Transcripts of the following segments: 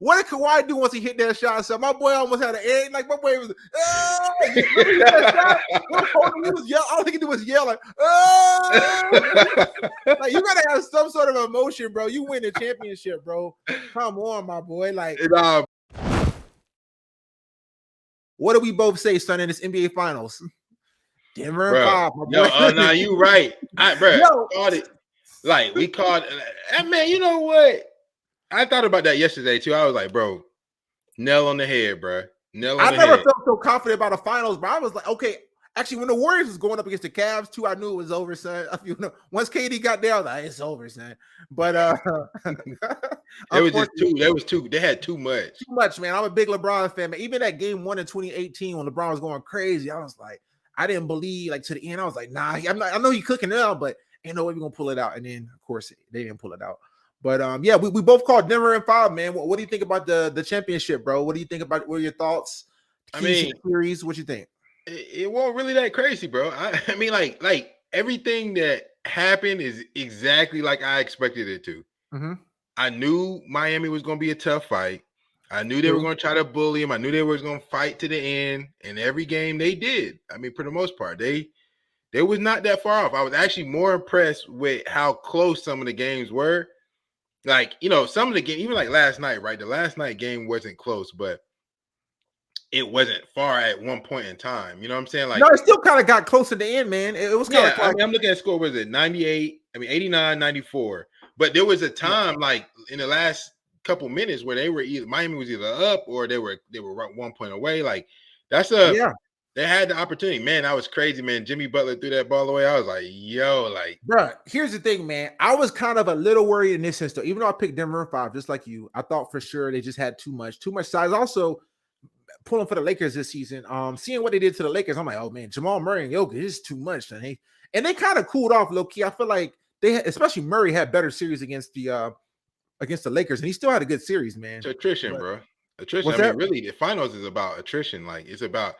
What did Kawhi do once he hit that shot? So my boy almost had an egg. Like my boy was, remember he hit that shot? He was yell. All he could do was yell like, like you gotta have some sort of emotion, bro. You win the championship, bro. Come on, my boy. Like, what do we both say, son, in this NBA Finals? Denver and 5, my boy. Oh, no, you right. Called it. Like, we called man, you know what? I thought about that yesterday, too. I was like, bro, nail on the head, bro. I never felt so confident about the finals, bro. I was like, okay. Actually, when the Warriors was going up against the Cavs, too, I knew it was over, son. You know, once KD got there, I was like, it's over, son. But it was just too. There was too. They had too much. Too much, man. I'm a big LeBron fan, man. Even that game 1 in 2018 when LeBron was going crazy, I was like, I didn't believe like to the end. I was like, nah, I'm not. I know he's cooking it out, but ain't no way we're gonna pull it out. And then, of course, they didn't pull it out. But yeah, we both called Denver in 5, man. What do you think about the championship, bro? What do you think about? What are your thoughts? I mean, series. What you think? It wasn't really that crazy, bro. I mean, like everything that happened is exactly like I expected it to. Mm-hmm. I knew Miami was going to be a tough fight. I knew they were going to try to bully him. I knew they were going to fight to the end. And every game they did. I mean, for the most part, they was not that far off. I was actually more impressed with how close some of the games were. Like, you know, some of the games, even like last night, right? The last night game wasn't close, but it wasn't far at one point in time. You know what I'm saying? Like, no, it still kind of got close to the end, man. It was kind of I mean, I'm looking at score, was it 98? I mean, 89, 94. But there was a time like in the last couple minutes where they were either Miami was either up or they were 1 point away. Like they had the opportunity. Man, that was crazy, man. Jimmy Butler threw that ball away. I was like, yo, like, bro, here's the thing, man. I was kind of a little worried in this instance. Even though I picked Denver in 5, just like you, I thought for sure they just had too much size. Also, pulling for the Lakers this season, seeing what they did to the Lakers, I'm like, oh man, Jamal Murray and Jokic is too much. And they kind of cooled off low key. I feel like especially Murray had better series against the Lakers, and he still had a good series, man. It's attrition, bro. Attrition. I mean, really, the finals is about attrition. Like, it's about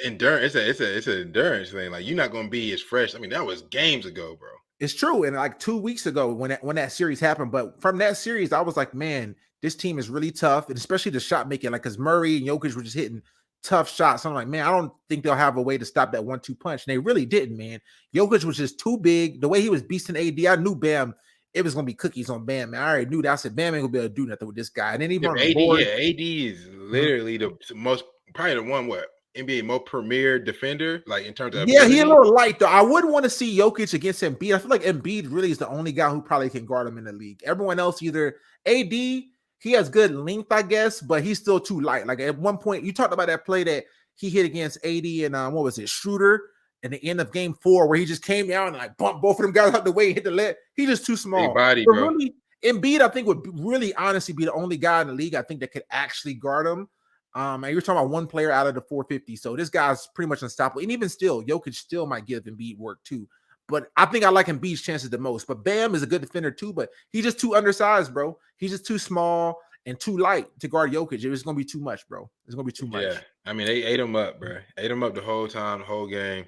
endurance. It's an endurance thing. Like, you're not going to be as fresh. I mean, that was games ago, bro. It's true. And like 2 weeks ago when that series happened, but from that series, I was like, man, this team is really tough, and especially the shot making. Like, because Murray and Jokic were just hitting tough shots. I'm like, man, I don't think they'll have a way to stop that 1-2 punch. And they really didn't, man. Jokic was just too big. The way he was beasting AD, I knew Bam. It was gonna be cookies on Bam, man. I already knew that. I said Bam ain't gonna be able to do nothing with this guy. And then even on the board, AD is literally the most, probably the one NBA most premier defender, like in terms of ability. He a little light though. I wouldn't want to see Jokic against Embiid. I feel like Embiid really is the only guy who probably can guard him in the league. Everyone else, either AD, he has good length, I guess, but he's still too light. Like at one point, you talked about that play that he hit against AD and what was it, Schroeder? At the end of game 4, where he just came down and like bumped both of them guys out the way and hit the leg. He's just too small. Big body, bro. Really, Embiid, I think, would really honestly be the only guy in the league I think that could actually guard him. And you're talking about one player out of the 450. So this guy's pretty much unstoppable. And even still, Jokic still might give Embiid work too. But I think I like Embiid's chances the most. But Bam is a good defender too, but he's just too undersized, bro. He's just too small and too light to guard Jokic. It was going to be too much, bro. It's going to be too much. Yeah, I mean, they ate him up, bro. Ate him up the whole time, the whole game.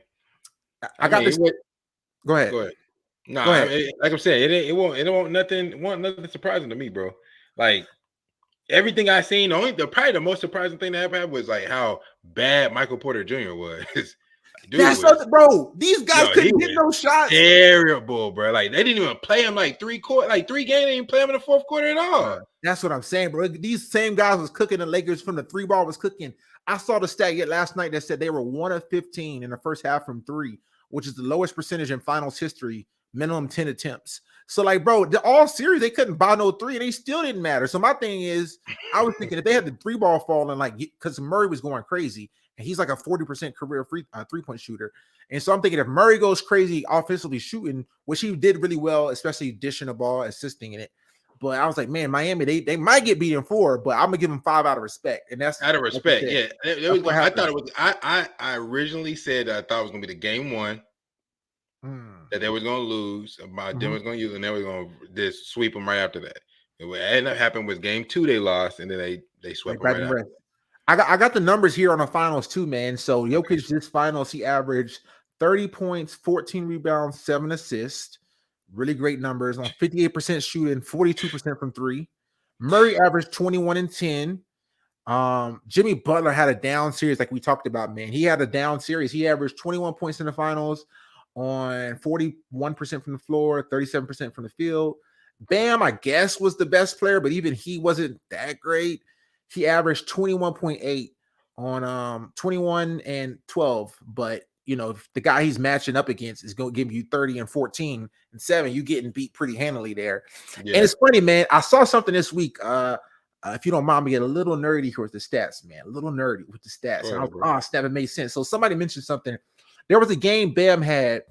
I got this. Go ahead. No, I mean, like I'm saying, it won't nothing surprising to me, bro. Like everything I seen, probably the most surprising thing that happened was like how bad Michael Porter Jr. was. Bro. These guys couldn't hit no shots. Terrible, bro. Like they didn't even play him like 3 games. They didn't play him in the fourth quarter at all. That's what I'm saying, bro. These same guys was cooking the Lakers from the 3 ball was cooking. I saw the stat yet last night that said they were 1 of 15 in the first half from 3, which is the lowest percentage in finals history, minimum 10 attempts. So, like, bro, all series, they couldn't buy no 3, and they still didn't matter. So my thing is, I was thinking if they had the 3 ball falling, like, because Murray was going crazy, and he's like a 40% career 3-point shooter. And so I'm thinking if Murray goes crazy offensively shooting, which he did really well, especially dishing the ball, assisting in it. But I was like, man, Miami, they might get beat in 4, but I'm gonna give them 5 out of respect. And that's out of respect. Yeah. I thought it was I originally said I thought it was gonna be the game 1 that they was gonna lose. Denver was gonna use, and they were gonna just sweep them right after that. And what ended up happening was game 2 they lost, and then they swept them right after. I got the numbers here on the finals too, man. So Jokic this finals, he averaged 30 points, 14 rebounds, 7 assists. Really great numbers on 58% shooting, 42% from 3. Murray averaged 21 and 10. Jimmy Butler had a down series, like we talked about, man. He had a down series. He averaged 21 points in the finals on 41% from the floor, 37% from the field. Bam, I guess, was the best player, but even he wasn't that great. He averaged 21.8 on 21 and 12. But you know, if the guy he's matching up against is going to give you 30 and 14 and 7, you getting beat pretty handily there. Yeah. And it's funny, man. I saw something this week. If you don't mind me, get a little nerdy here with the stats, man. A little nerdy with the stats. Go And I ahead, was, bro. snap, it made sense. So somebody mentioned something. There was a game Bam had.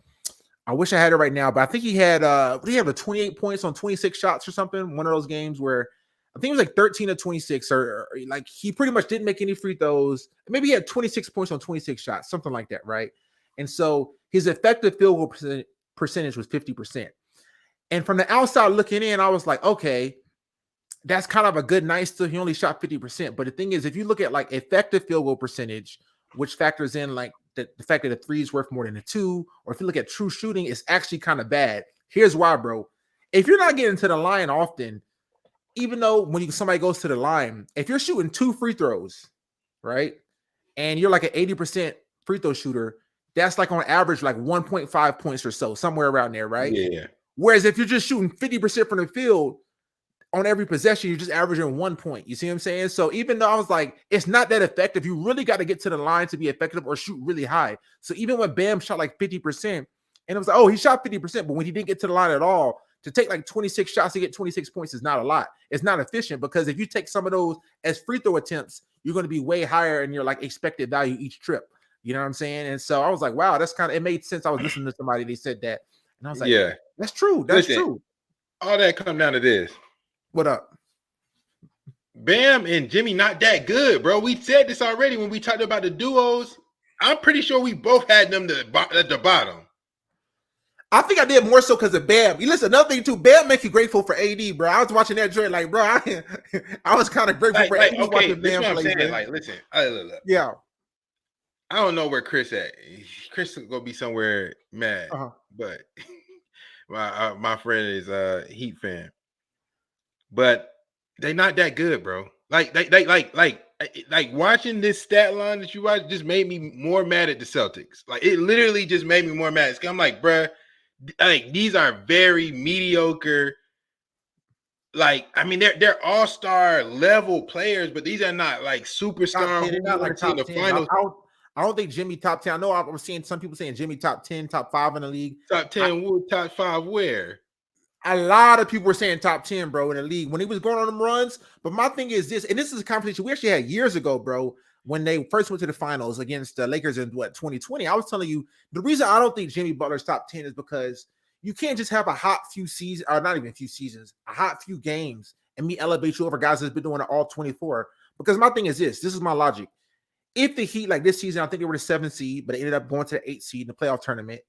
I wish I had it right now, but I think he had he had 28 points on 26 shots or something. One of those games where I think it was like 13 to 26, or like he pretty much didn't make any free throws. Maybe he had 26 points on 26 shots, something like that, right? And so his effective field goal percentage was 50%. And from the outside looking in, I was like, okay, that's kind of a good night still. He only shot 50%. But the thing is, if you look at like effective field goal percentage, which factors in like the fact that a 3 is worth more than a 2, or if you look at true shooting, it's actually kind of bad. Here's why, bro. If you're not getting to the line often, even though when somebody goes to the line, if you're shooting 2 free throws, right, and you're like an 80% free throw shooter, that's like on average like 1.5 points or so, somewhere around there, right? Yeah. Whereas if you're just shooting 50% from the field, on every possession, you're just averaging 1 point. You see what I'm saying? So even though I was like, it's not that effective, you really got to get to the line to be effective or shoot really high. So even when Bam shot like 50%, and it was like, oh, he shot 50%, but when he didn't get to the line at all, to take like 26 shots to get 26 points is not a lot. It's not efficient, because if you take some of those as free throw attempts, you're going to be way higher in your like expected value each trip. You know what I'm saying? And so I was like, wow, that's kind of, it made sense. I was listening to somebody, they said that, and I was like, Yeah. that's true. That's Listen, true. All that come down to this. What up? Bam and Jimmy not that good, bro. We said this already when we talked about the duos. I'm pretty sure we both had them at the bottom. I think I did more so because of Bam. You listen, another thing too, Bam makes you grateful for AD, bro. I was watching that joint like, bro, I was kind of grateful for AD okay, watching this is Bam what I'm play. saying. Like, listen, look. Yeah. I don't know where Chris at. Chris is gonna be somewhere mad, but my friend is a Heat fan, but they not that good, bro. Like watching this stat line that you watch just made me more mad at the Celtics. Like it literally just made me more mad. I'm like, bro, like these are very mediocre. Like, I mean, they're all-star level players, but these are not like superstar. They're not like top 10. Finals. I don't think Jimmy top 10. I know I was seeing some people saying Jimmy top 10, top 5 in the league. Top 10, top 5 where? A lot of people were saying top 10, bro, in the league when he was going on them runs. But my thing is this, and this is a conversation we actually had years ago, bro, when they first went to the finals against the Lakers in 2020. I was telling you the reason I don't think Jimmy Butler's top 10 is because you can't just have a hot few seasons, or not even a few seasons, a hot few games, and me elevate you over guys that's been doing it all 24. Because my thing is this is my logic. If the Heat, like this season, I think they were the 7th seed, but they ended up going to the 8th seed in the playoff tournament.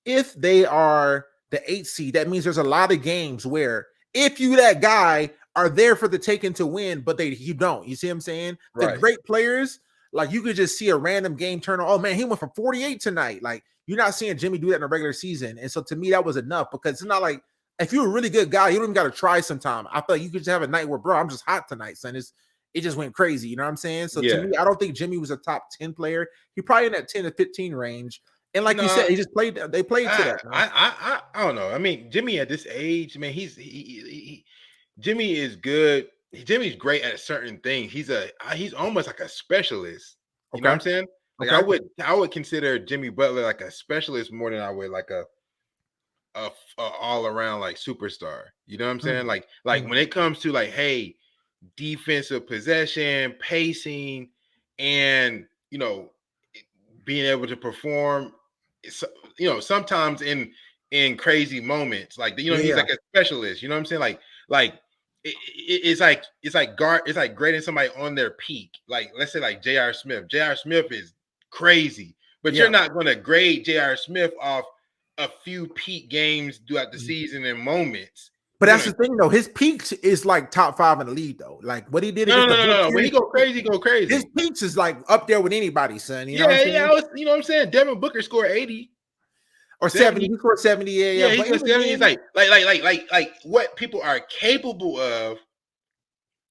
If they are the 8th seed, that means there's a lot of games where if you that guy are there for the taking to win, but you don't. You see what I'm saying? Right. The great players, like you could just see a random game turn on. Oh man, he went for 48 tonight. Like you're not seeing Jimmy do that in a regular season. And so to me, that was enough, because it's not like if you're a really good guy, you don't even got to try sometime. I feel like you could just have a night where, bro, I'm just hot tonight, son. It just went crazy. You know what I'm saying? So to me, I don't think Jimmy was a top 10 player. He probably in that 10 to 15 range. And like you said, he just played. They played to that. I don't know. I mean, Jimmy at this age, man, Jimmy is good. Jimmy's great at certain things. He's almost like a specialist. You know what I'm saying? Like I would consider Jimmy Butler like a specialist more than I would like a all around like superstar. You know what I'm saying? Like when it comes to like, hey, defensive possession, pacing, and being able to perform, sometimes in crazy moments, like he's like a specialist. You know what I'm saying? It's like grading somebody on their peak. Like let's say like J.R. Smith. J.R. Smith is crazy, but you're not going to grade J.R. Smith off a few peak games throughout the season and moments. But that's the thing, though. His peaks is like top 5 in the league, though. Like what he did against the Bucks. When he go crazy, go crazy. His peaks is like up there with anybody, son. You know what I'm saying? Devin Booker scored 80 or 70. He scored 70. Yeah. He scored 70. It's like what people are capable of.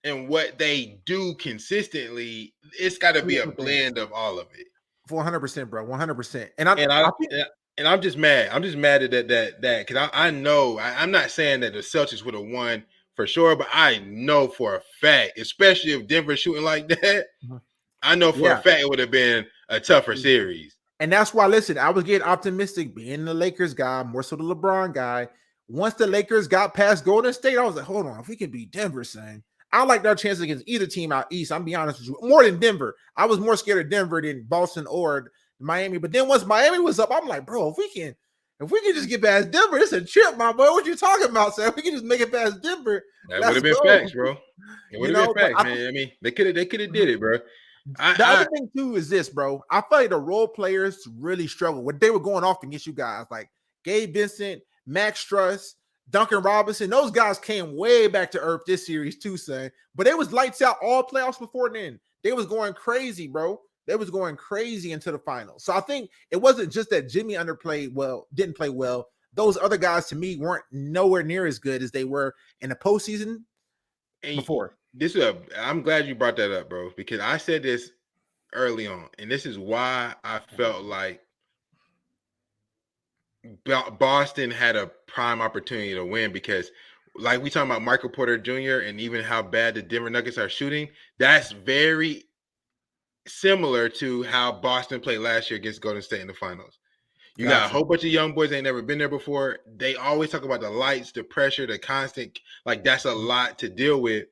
and what they do consistently, it's got to be a blend of all of it. 100%, bro. 100%. And I think and I'm just mad. I'm just mad at that because I know I'm not saying that the Celtics would have won for sure, but I know for a fact, especially if Denver's shooting like that, I know for a fact it would have been a tougher series. And that's why, listen, I was getting optimistic being the Lakers guy, more so the LeBron guy. Once the Lakers got past Golden State, I was like, hold on, if we can beat Denver, son, I like their chances against either team out east. I'm be honest with you, more than Denver. I was more scared of Denver than Boston or Miami. But then once Miami was up, I'm like, bro, if we can just get past Denver, it's a trip, my boy. What you talking about, son? If we can just make it past Denver. That would have been facts, bro. It would have been facts, man. I mean, they could have did it, bro. The other thing too is this, bro. I feel like the role players really struggle when they were going off against you guys, like Gabe Vincent, Max Struss, Duncan Robinson. Those guys came way back to earth this series too, son. But it was lights out all playoffs before then. They was going crazy, bro. They was going crazy into the finals. So I think it wasn't just that Jimmy didn't play well. Those other guys to me weren't nowhere near as good as they were in the postseason before. I'm glad you brought that up, bro, because I said this early on, and this is why I felt like Boston had a prime opportunity to win, because like we talking about Michael Porter Jr. and even how bad the Denver Nuggets are shooting, that's very similar to how Boston played last year against Golden State in the finals. You got a whole bunch of young boys that ain't never been there before. They always talk about the lights, the pressure, the constant, like that's a lot to deal with.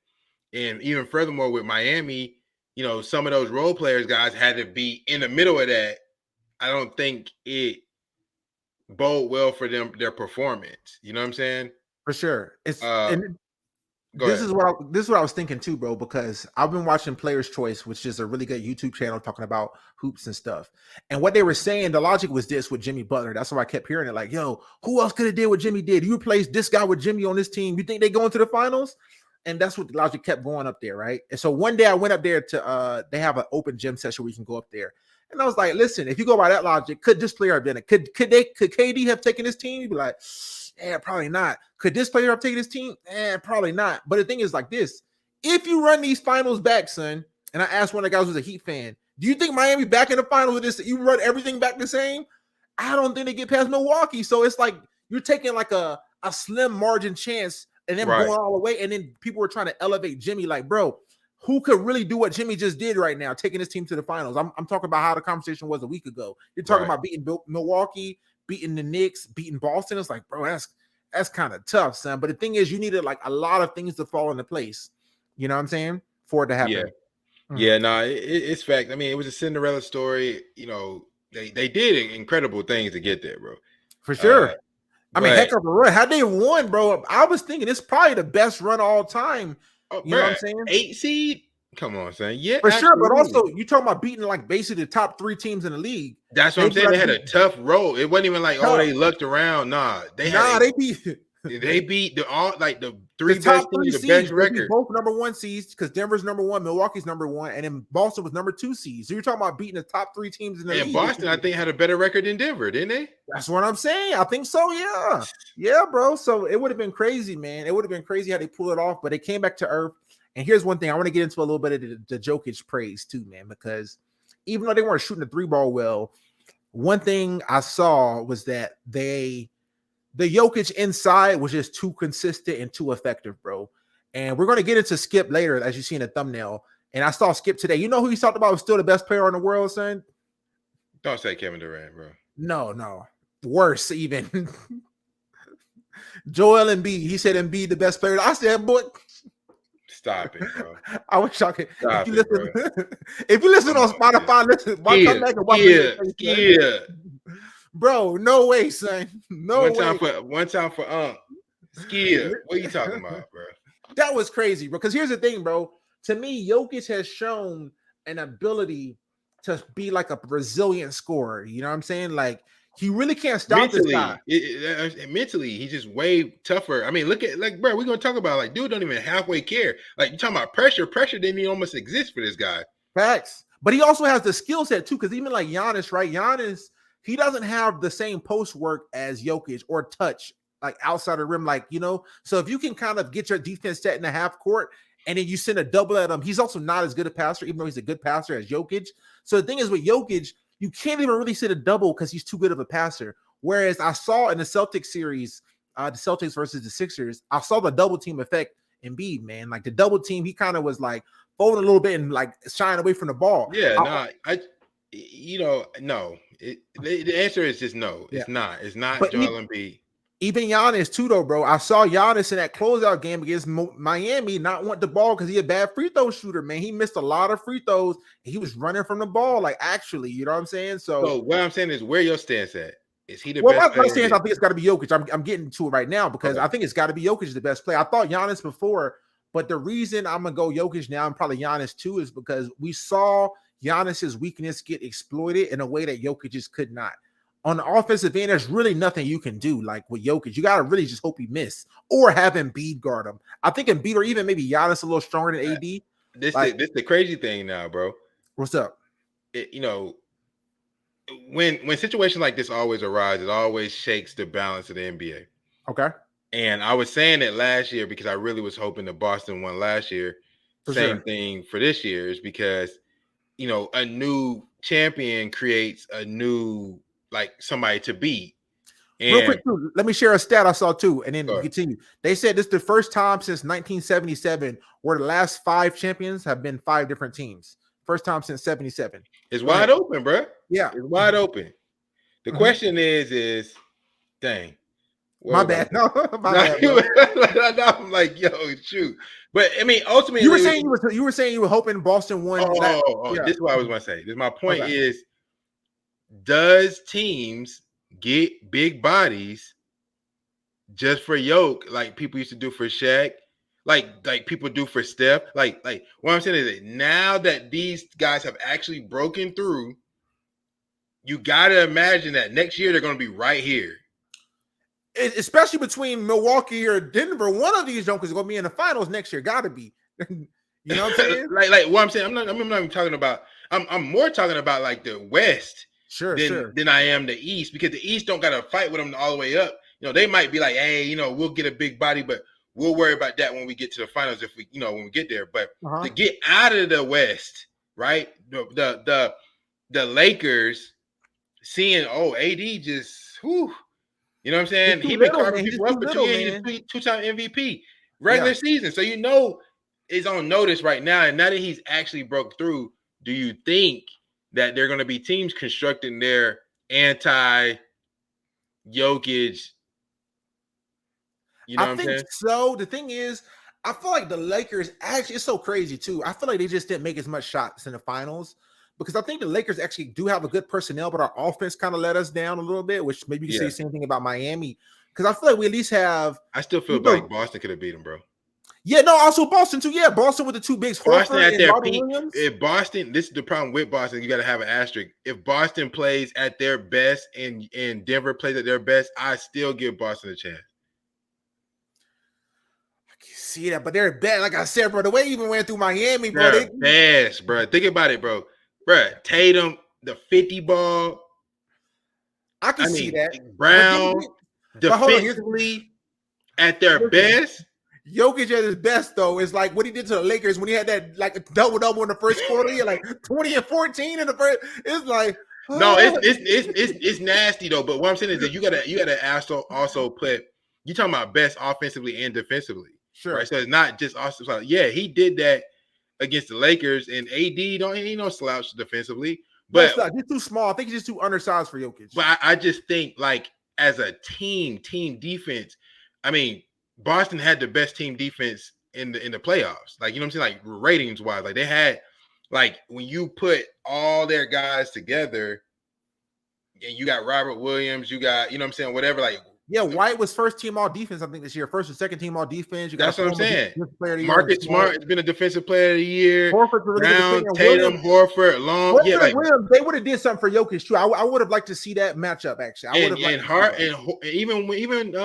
And even furthermore, with Miami, some of those role players guys had to be in the middle of that. I don't think it bode well for them, their performance. You know what I'm saying? For sure. This is what I was thinking too, bro, because I've been watching Players Choice, which is a really good YouTube channel talking about hoops and stuff. And what they were saying, the logic was this with Jimmy Butler. That's why I kept hearing it. Like, yo, who else could have did what Jimmy did? You replaced this guy with Jimmy on this team. You think they go into the finals? And that's what the logic kept going up there, right? And so one day I went up there to they have an open gym session where you can go up there. And I was like, listen, if you go by that logic, could this player have done it? Could KD have taken his team? You'd be like, yeah, probably not. Could this player have taken his team? Probably not. But the thing is like this. If you run these finals back, son, and I asked one of the guys who's a Heat fan, do you think Miami back in the finals with this? You run everything back the same? I don't think they get past Milwaukee. So it's like you're taking like a slim margin chance and then going all the way. And then people were trying to elevate Jimmy like, bro, who could really do what Jimmy just did right now, taking his team to the finals? I'm talking about how the conversation was a week ago. You're talking about beating Milwaukee, beating the Knicks, beating Boston. It's like, bro, that's kind of tough, son. But the thing is, you needed like a lot of things to fall into place. You know what I'm saying? For it to happen. Yeah, no, it's fact. I mean, it was a Cinderella story. They did incredible things to get there, bro. For sure. I mean, heck of a run. Had they won, bro, I was thinking it's probably the best run all time. You know what I'm saying? 8 seed. Come on, son. Yeah, for sure. But also, you talking about beating like basically the top 3 teams in the league. That's what I'm saying. They had a tough road. It wasn't even like, they lucked around. Nah, they beat the 3 best teams, the best record. Both number 1 seeds because Denver's number 1, Milwaukee's number 1, and then Boston was number 2 seeds. So you're talking about beating the top 3 teams in the league. And Boston, I think, had a better record than Denver, didn't they? That's what I'm saying. I think so. Yeah, bro. So it would have been crazy, man. It would have been crazy how they pull it off, but they came back to earth. And here's one thing I want to get into a little bit of the Jokic praise too, man, because even though they weren't shooting the 3 ball well, one thing I saw was that the Jokic inside was just too consistent and too effective, bro. And we're going to get into Skip later, as you see in the thumbnail. And I saw Skip today. You know who he talked about was still the best player in the world, son? Don't say Kevin Durant, bro. No. Worse, even. Joel Embiid. He said Embiid the best player. I said, boy. Stop it, bro. I wish I could. If you listen on Spotify, listen. Come back and watch it. Bro, no way, son. No way. One time for Skip. What are you talking about, bro? That was crazy, bro. Because here's the thing, bro. To me, Jokic has shown an ability to be like a resilient scorer. You know what I'm saying? Like, he really can't stop this guy. Mentally, he's just way tougher. I mean, look at bro, we're gonna talk about dude don't even halfway care. Like, you're talking about pressure. Pressure didn't even almost exist for this guy. Facts. But he also has the skill set too, because even like Giannis, right? Giannis, he doesn't have the same post work as Jokic or touch, like outside the rim, So if you can kind of get your defense set in the half court and then you send a double at him. He's also not as good a passer, even though he's a good passer as Jokic. So the thing is with Jokic, you can't even really send a double because he's too good of a passer. Whereas I saw in the Celtics series, the Celtics versus the Sixers, I saw the double team effect Embiid, man. Like the double team, he kind of was like folding a little bit and like shying away from the ball. Yeah, no. The answer is just no. Yeah. It's not. It's not But Joel Embiid. even Giannis too, though, bro. I saw Giannis in that closeout game against Miami not want the ball because he a bad free throw shooter, man. He missed a lot of free throws. And he was running from the ball, like actually, you know what I'm saying? So what I'm saying is, where your stance at? Is he the Well, best my player? stance, I think it's got to be Jokic. I'm getting to it right now because I think it's got to be Jokic the best player. I thought Giannis before, but the reason I'm gonna go Jokic now and probably Giannis too is because we saw Giannis's weakness get exploited in a way that Jokic just could not. On the offensive end, there's really nothing you can do like with Jokic. You gotta really just hope he miss or have Embiid guard him. I think Embiid or even maybe Giannis a little stronger than AD. This the crazy thing now, bro. What's up? When situations like this always arise, it always shakes the balance of the NBA. Okay. And I was saying that last year because I really was hoping that Boston won last year. Same thing for this year is because, a new champion creates a new, like somebody to beat. And real quick, too, let me share a stat I saw too, and then continue. They said this is the first time since 1977 where the last 5 champions have been 5 different teams. First time since 77. It's wide open, bro. Yeah. It's wide open. The question is, dang. My bad. No, my bad. I'm like, yo, shoot. But I mean, ultimately, you were saying you were hoping Boston won. This is what I was going to say. My point is, does teams get big bodies just for Yoke, like people used to do for Shaq, like people do for Steph? Like what I'm saying is that now that these guys have actually broken through, you got to imagine that next year they're going to be right here. Especially between Milwaukee or Denver, one of these junkers is going to be in the finals next year. Got to be. You know what I'm saying? like what I'm saying. I'm not even talking about. I'm more talking about like the West than I am the East, because the East don't got to fight with them all the way up. They might be like, hey, we'll get a big body, but we'll worry about that when we get to the finals. If we, when we get there. But to get out of the West, right? The Lakers seeing AD just whew. You know what I'm saying? He been carving people up for 2 years. He's a 2-time MVP regular season. So is on notice right now. And now that he's actually broke through, do you think that there are going to be teams constructing their anti-Jokic? You know what I'm saying? So the thing is, I feel like the Lakers actually, it's so crazy too. I feel like they just didn't make as much shots in the finals, because I think the Lakers actually do have a good personnel, but our offense kind of let us down a little bit, which maybe you can say the same thing about Miami. Because I feel like we at least have. I still feel like Boston could have beat them, bro. Yeah, no, also Boston too. Yeah, Boston with the 2 bigs. Boston at their peak. If Boston, this is the problem with Boston. You got to have an asterisk. If Boston plays at their best and Denver plays at their best, I still give Boston a chance. See that, but they're bad. Like I said, bro, the way even went through Miami, bro. They're best, bro. Think about it, bro. Bro, Tatum, the 50 ball. I can see that. Brown, defensively at their best. Jokic at his best, though, is like what he did to the Lakers when he had that like double in the first quarter. He had like 20 and 14 in the first. It's like no, it's nasty though. But what I'm saying is that you gotta also put. You talking about best offensively and defensively, sure? Right? So it's not just also. Yeah, he did that against the Lakers, and AD ain't no slouch defensively, but he's too small. I think he's just too undersized for Jokic. But I just think like as a team defense, I mean, Boston had the best team defense in the playoffs. Like, you know what I'm saying? Like ratings wise, like they had, like when you put all their guys together, and you got Robert Williams, you got, you know what I'm saying, whatever, like. Yeah, White was first team all defense, I think, this year. First or second team all defense. You got that's what I'm saying. Marcus Smart has been a defensive player of the year. Brown, Tatum, Horford, Long. Yeah, like Williams, they would have did something for Jokic too. I would have liked to see that matchup actually. I would have even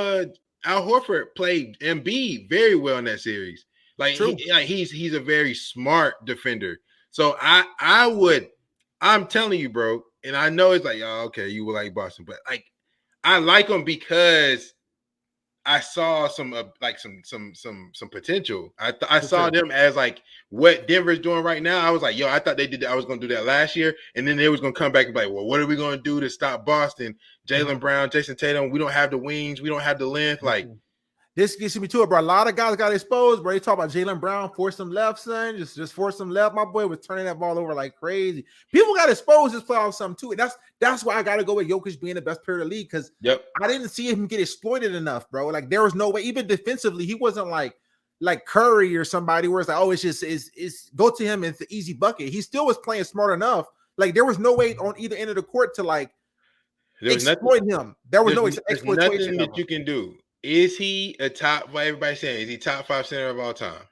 Al Horford played Embiid very well in that series. Like he's a very smart defender. So I'm telling you, bro, and I know it's like, oh, okay, you will like Boston, but like I like him because I saw some like some potential. I For saw sure. them as like what Denver's doing right now. I was like, yo, I thought they did that. I was gonna do that last year, and then they was gonna come back and be like, well, what are we gonna do to stop Boston? Jaylen Brown, Jason Tatum. We don't have the wings. We don't have the length. Like This gets me to it, bro. A lot of guys got exposed, bro. You talk about Jaylen Brown, force him left, son. Just force him left. My boy was turning that ball over like crazy. People got exposed this playoff something too. And that's why I gotta go with Jokic being the best player of the league, because I didn't see him get exploited enough, bro. Like there was no way, even defensively, he wasn't like Curry or somebody where it's like, oh, it's just it's go to him, it's the easy bucket. He still was playing smart enough. Like there was no way on either end of the court to like exploit him. There was no exploitation. Nothing that you can do. Is he a top? What everybody's saying, is he top 5 center of all time?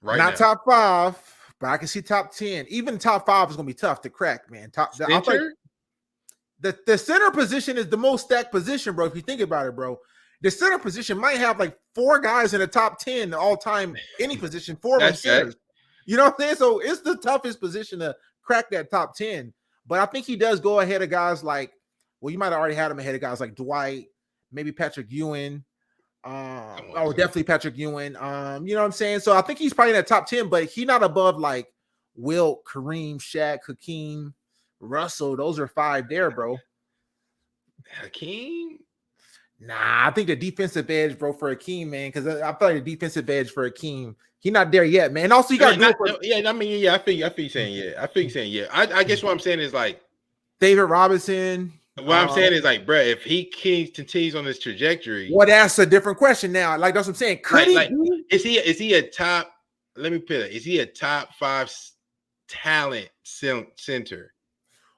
Right Not now, top 5, but I can see top 10. Even top 5 is gonna be tough to crack, man. Center? The center position is the most stacked position, bro. If you think about it, bro, the center position might have like 4 guys in the top 10 all time, any position, 4 of them centers. You know what I'm saying? So it's the toughest position to crack that top 10. But I think he does go ahead of guys like, well, you might have already had him ahead of guys like Dwight, maybe Patrick Ewing. Definitely Patrick Ewing. You know what I'm saying? So I think he's probably in that top 10, but he's not above like Wilt, Kareem, Shaq, Hakeem, Russell. Those are 5 there, bro. Hakeem? Nah, I think the defensive edge, bro, for Hakeem, man, because I feel like the defensive edge for Hakeem, he's not there yet, man. And also, you got to do it I feel you saying yeah. I guess what I'm saying is like David Robinson. What I'm saying is like, bro, if he continues on this trajectory, well, that's a different question now. Like that's what I'm saying. Could is he a top? Let me put it. Is he a top 5 talent center?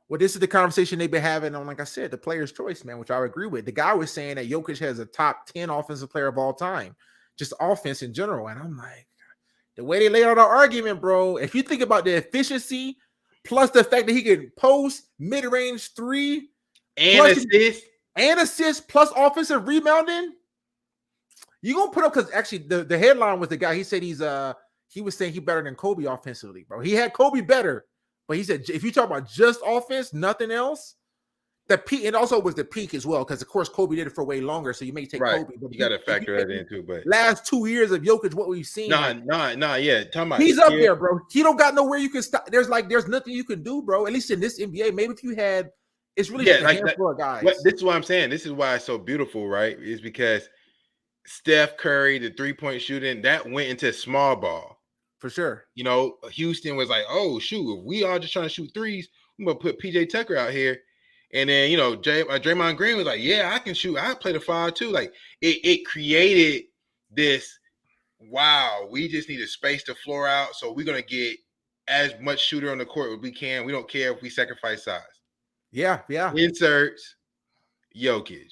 Well, this is the conversation they've been having on, like I said, the player's choice, man, which I agree with. The guy was saying that Jokic has a top 10 offensive player of all time, just offense in general. And I'm like, the way they laid out our argument, bro, if you think about the efficiency plus the fact that he can post mid-range 3 and assist plus offensive rebounding, you're gonna put up, because actually the headline was the guy, he said he was saying he better than Kobe offensively, bro. He had Kobe better, but he said if you talk about just offense, nothing else, the peak, and also was the peak as well, because of course Kobe did it for way longer, so you may take Kobe, but you got to factor that in too. But last 2 years of Jokic, what we've seen, yeah, he's up there, bro. He don't got nowhere you can stop. There's nothing you can do, bro. At least in this NBA, maybe if you had, it's really just a handful of guys. This is what I'm saying. This is why it's so beautiful, right? Is because Steph Curry, the 3-point shooting, that went into small ball. For sure. You know, Houston was like, oh, shoot, if we all just trying to shoot threes, I'm going to put PJ Tucker out here. And then, you know, Draymond Green was like, yeah, I can shoot. I play the 5 too. Like, it created this, wow, we just need to space the floor out, so we're going to get as much shooter on the court as we can. We don't care if we sacrifice size. Yeah. Inserts, Jokic,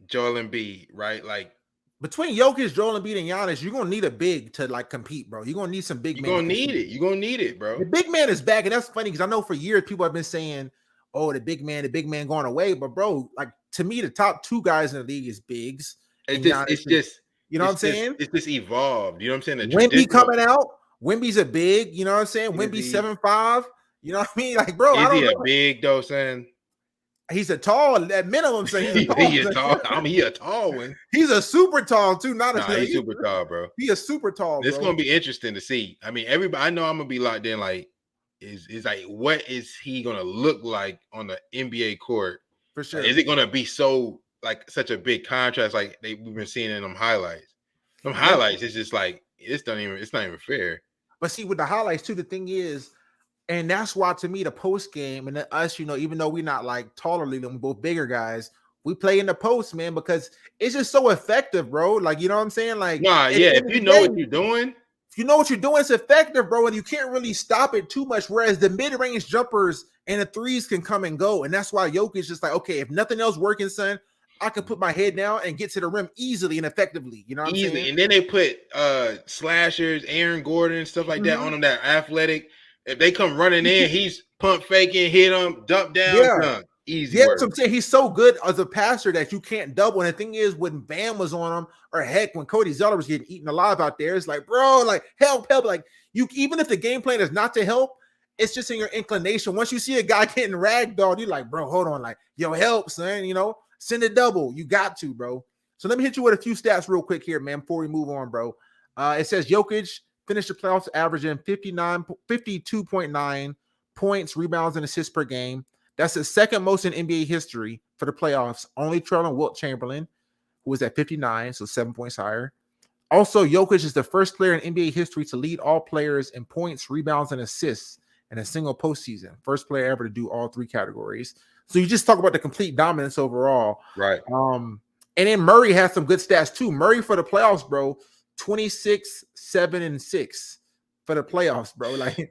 Joel Embiid, right? Like, between Jokic, Joel Embiid, and Giannis, you're gonna need a big to like compete, bro. You're gonna need some big men. You're gonna need it, bro. The big man is back, and that's funny because I know for years people have been saying, "Oh, the big man going away." But bro, like to me, the top 2 guys in the league is bigs. It's just you know what I'm saying? It's just evolved. You know what I'm saying? Wemby coming out. Wemby's a big. You know what I'm saying? Wemby's 7'5". You know what I mean? Like, bro, is he a big though, son? He's a tall at minimum. So he's a tall. I mean, he a tall one. He's a super tall too. He's super tall, bro. He is super tall. It's gonna be interesting to see. I mean, everybody. I know I'm gonna be locked in. Like, is like, what is he gonna look like on the NBA court? For sure. Is it gonna be so like such a big contrast like we've been seeing in them highlights? Them highlights, it's just like it's not even fair. But see, with the highlights too, the thing is. And that's why, to me, the post game and us, you know, even though we're not like taller than them, both bigger guys, we play in the post, man, because it's just so effective, bro. Like, you know what I'm saying? Like, if you know what you're doing, it's effective, bro, and you can't really stop it too much. Whereas the mid-range jumpers and the threes can come and go, and that's why Jokic is just like, okay, if nothing else working, son, I can put my head down and get to the rim easily and effectively. You know what I'm saying? And then they put slashers, Aaron Gordon, stuff like that on them that are athletic. If they come running in, he's pump faking, hit them, dump down, dunk. Easy work. I'm saying he's so good as a passer that you can't double. And the thing is, when Bam was on him, or heck, when Cody Zeller was getting eaten alive out there, it's like, bro, like help. Like you, even if the game plan is not to help, it's just in your inclination. Once you see a guy getting ragdolled, you're like, bro, hold on, like, yo, help, son. You know, send a double. You got to, bro. So let me hit you with a few stats real quick here, man, before we move on, bro. It says Jokic finished the playoffs averaging 52.9 points, rebounds, and assists per game. That's the second most in NBA history for the playoffs, only trailing Wilt Chamberlain, who was at 59, so 7 points higher. Also, Jokic is the first player in NBA history to lead all players in points, rebounds, and assists in a single postseason. First player ever to do all three categories. So you just talk about the complete dominance overall. Right. And then Murray has some good stats too. Murray for the playoffs, bro, 26, 7, and 6 for the playoffs, bro. Like,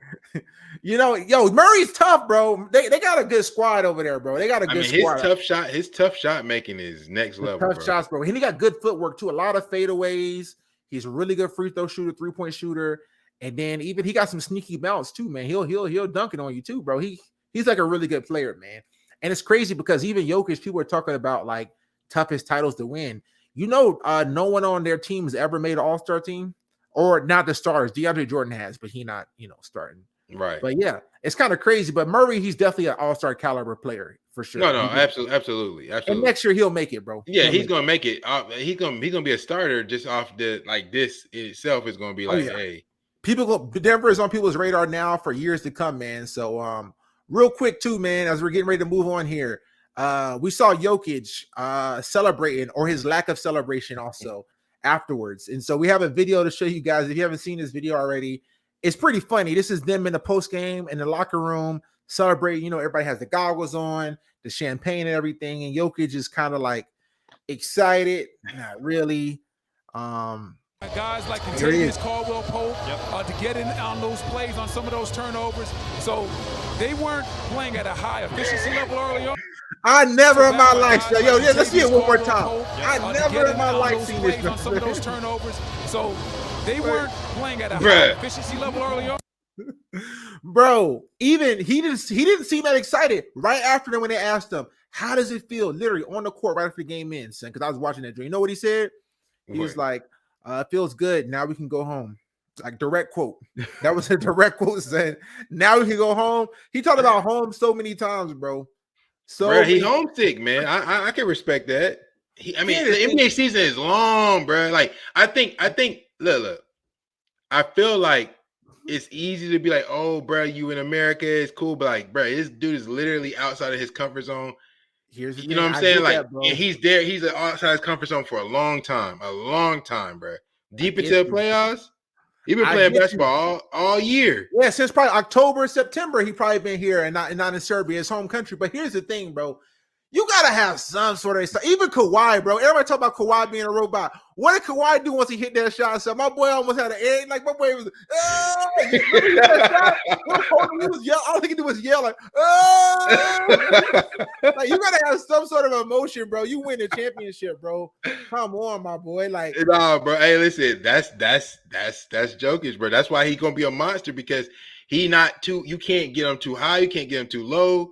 Murray's tough, bro. They got a good squad over there, bro. They got a good squad. His tough shot making is next level. Tough shots, bro. And he got good footwork too. A lot of fadeaways. He's a really good free throw shooter, 3-point shooter. And then even he got some sneaky bounce too, man. He'll dunk it on you too, bro. He's like a really good player, man. And it's crazy because even Jokic, people are talking about like toughest titles to win. No one on their team has ever made an all-star team, or not the stars. DeAndre Jordan has, but he not, starting. Right. But yeah, it's kind of crazy. But Murray, he's definitely an all-star caliber player for sure. No, absolutely. And next year he'll make it, bro. Yeah, he's gonna make it. He's gonna be a starter just off the like this itself is gonna be like, hey. Denver is on people's radar now for years to come, man. So real quick too, man, as we're getting ready to move on here. We saw Jokic celebrating, or his lack of celebration also afterwards. And so we have a video to show you guys. If you haven't seen this video already, it's pretty funny. This is them in the post game in the locker room celebrating. Everybody has the goggles on, the champagne and everything. And Jokic is kind of like excited, not really. Guys like Contagious, Caldwell Pope to get in on those plays, on some of those turnovers. So they weren't playing at a high efficiency level early on. I never in my life, let's see it one more time. I never in my life seen this on some of those turnovers. So they weren't playing at a high efficiency level early on. Bro, even he didn't seem that excited right after them when they asked him, how does it feel? Literally on the court right after the game ends, because I was watching that. You know what he said? He was like, it feels good. Now we can go home. Like direct quote. That was a direct quote saying, now we can go home. He talked about home so many times, bro. So he's homesick, man. I can respect that. The NBA season is long, bro. Like I think look. I feel like it's easy to be like, oh, bro, you in America, it's cool, but like, bro, this dude is literally outside of his comfort zone. Here's the you know what I'm saying? Like, and he's there. He's outside his comfort zone for a long time, bro. Deep into the playoffs. He's been playing basketball all year. Yeah, since probably October, September, he probably been here and not in Serbia, his home country. But here's the thing, bro. You gotta have some sort of even Kawhi, bro. Everybody talk about Kawhi being a robot. What did Kawhi do once he hit that shot? So my boy almost had an egg. Like my boy was, he was yelling. All he could do was yell like, like you gotta have some sort of emotion, bro. You win the championship, bro. Come on, my boy. Like, no, bro. Hey, listen, that's Jokic, bro. That's why he's gonna be a monster, because he not too. You can't get him too high. You can't get him too low.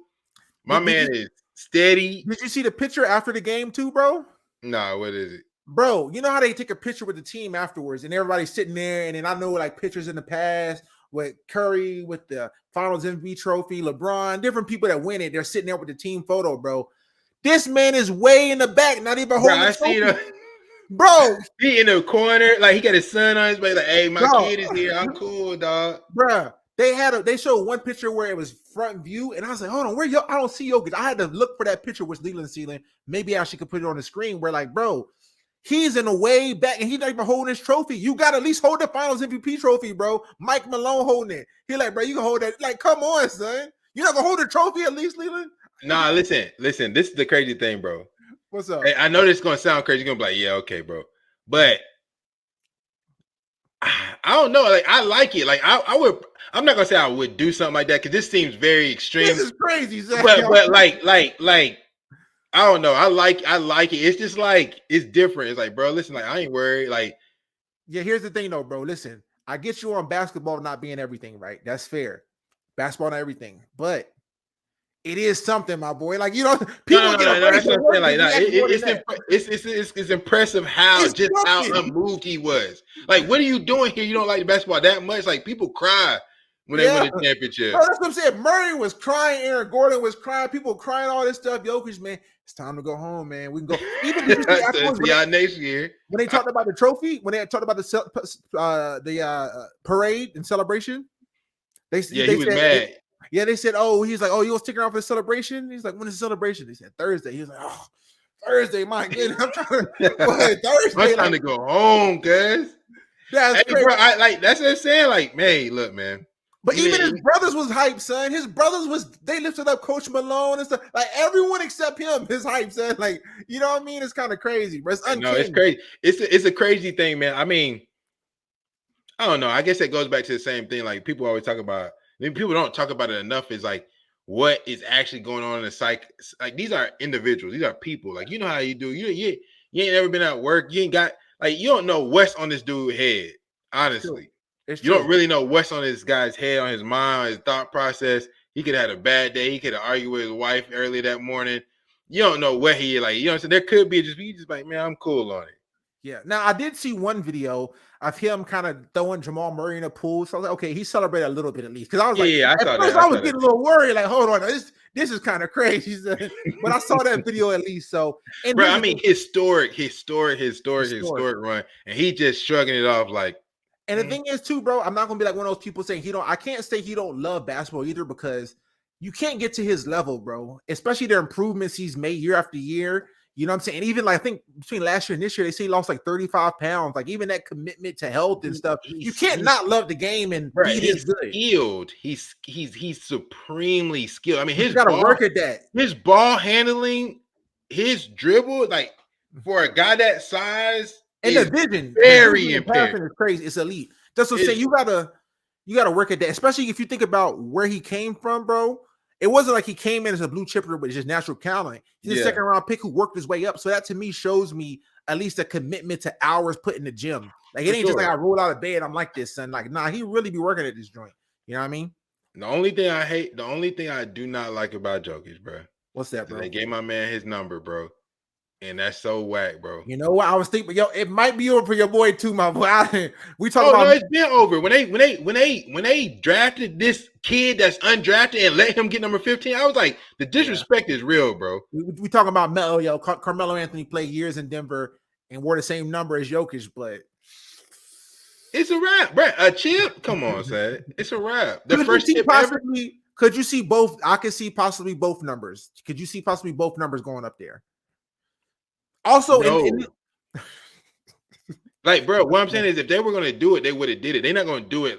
My man is steady. Did you see the picture after the game too, bro? Nah, what is it? Bro, you know how they take a picture with the team afterwards and everybody's sitting there, and then I know like pictures in the past with Curry with the Finals MVP trophy, LeBron, different people that win it, they're sitting there with the team photo, bro. This man is way in the back, not even holding the trophy. Bro, he in the corner, like he got his son on his back, like, hey, my kid is here. I'm cool, dog. Bro, they showed one picture where it was front view, and I was like, hold on, I don't see Jokic. I had to look for that picture with Leland ceiling. Maybe I actually could put it on the screen where, like, bro, he's in the way back and he's not even holding his trophy. You got to at least hold the Finals MVP trophy, bro. Mike Malone holding it. He like, bro, you can hold that. Like, come on, son. You're not gonna hold the trophy at least, Leland? Nah, listen. This is the crazy thing, bro. What's up? Hey, I know this is gonna sound crazy. You're gonna be like, yeah, okay, bro. But I don't know. Like, I like it. Like, I would. I'm not gonna say I would do something like that because this seems very extreme. This is crazy, Zach. But like, I don't know. I like it. It's just like it's different. It's like, bro, listen, like I ain't worried. Like, yeah, here's the thing, though, bro. Listen, I get you on basketball not being everything, right? That's fair. Basketball not everything, but it is something, my boy. Like, you know, people get that's what I'm saying. Like, it's impressive how unmoved he was. Like, what are you doing here? You don't like the basketball that much? Like, people cry when they win the championship. Bro, that's what I'm saying. Murray was crying. Aaron Gordon was crying. People crying. All this stuff. Jokic, man, it's time to go home, man. We can go. Even did you see afterwards See y'all next year when they talked about the trophy, when they talked about the parade and celebration. He was mad. They said, "Oh, he's like, oh, you was sticking around for the celebration." He's like, "When is the celebration?" They said Thursday. He was like, "Oh, Thursday, my goodness, I'm trying to Thursday. I'm trying to go home, guys." That's crazy. Bro, that's what I'm saying. Like, man, look, man. But even his brothers was hype, son. His brothers they lifted up Coach Malone and stuff. Like everyone except him is hype, son. Like, you know what I mean? It's kind of crazy, but it's uncanny. No, it's crazy. It's a crazy thing, man. I mean, I don't know. I guess it goes back to the same thing. Like people always talk about. People don't talk about it enough. Is like what is actually going on in the psych. Like these are individuals. These are people. Like you know how you do. You ain't never been at work. You ain't got like you don't know what's on this dude's head. Honestly. You don't really know what's on this guy's head, on his mind, on his thought process. He could have had a bad day. He could have argued with his wife early that morning. You don't know what he like. You know what I'm saying? There could be just like, man, I'm cool on it. Yeah. Now I did see one video of him kind of throwing Jamal Murray in a pool. So I was like, okay, he celebrated a little bit at least. Because I was I was getting a little worried. Like, hold on, this is kind of crazy. But I saw that video at least. So, and bro, I mean, historic run, and he just shrugging it off like. And the thing is, too, bro, I'm not gonna be like one of those people saying I can't say he don't love basketball either because you can't get to his level, bro. Especially the improvements he's made year after year. You know what I'm saying? And even like I think between last year and this year, they say he lost like 35 pounds. Like even that commitment to health and stuff. You can't not love the game and be this good. Skilled. He's supremely skilled. I mean, he's got to work at that. His ball handling, his dribble, like for a guy that size. And the vision, very impaired. Is crazy. It's elite. That's what I'm saying. You gotta work at that, especially if you think about where he came from, bro. It wasn't like he came in as a blue chipper with just natural talent. He's a second round pick who worked his way up. So that to me shows me at least a commitment to hours put in the gym. Like it ain't just like I rolled out of bed. I'm like this, son. Like, nah, he really be working at this joint. You know what I mean? The only thing I do not like about Jokic, bro. What's that, bro? They gave my man his number, bro. And that's so whack, bro. You know what? I was thinking, it might be over for your boy too, my boy. We talk about. No, it's been over. When they drafted this kid that's undrafted and let him get number 15, I was like, the disrespect is real, bro. We talking about Melo, Carmelo Anthony played years in Denver and wore the same number as Jokic, but it's a wrap, bro. A chip? Come on, son. It's a wrap. The first chip possibly. Could you see both? I could see possibly both numbers. Could you see possibly both numbers going up there? Also, no. Like, bro, what I'm saying is if they were going to do it, they would have did it. They're not going to do it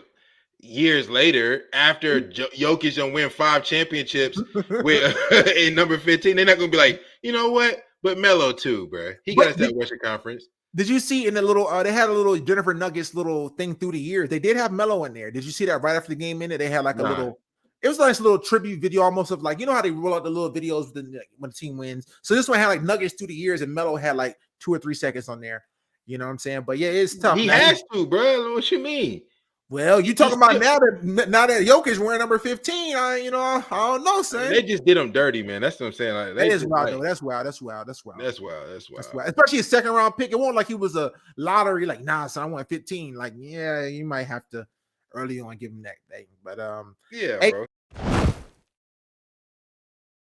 years later after Jokic done win 5 championships with in number 15. They're not going to be like, you know what? But Melo too, bro. He got us that Western Conference. Did you see in the little, they had a little Jennifer Nuggets little thing through the years. They did have Melo in there. Did you see that right after the game ended? They had like a little. It was a nice little tribute video, almost of like, you know how they roll out the little videos when the team wins. So this one had like Nuggets through the years, and Melo had like 2 or 3 seconds on there. You know what I'm saying? But yeah, it's tough. He has to, bro. What you mean? Well, you talking about now that Jokic wearing number 15? I don't know, son. They just did him dirty, man. That's what I'm saying. Like, that is wild, though. That's wild. Especially a second round pick. It wasn't like he was a lottery. Like, nah, son, I want 15. Like, yeah, you might have to. Early on, give him that thing, but yeah, hey, bro.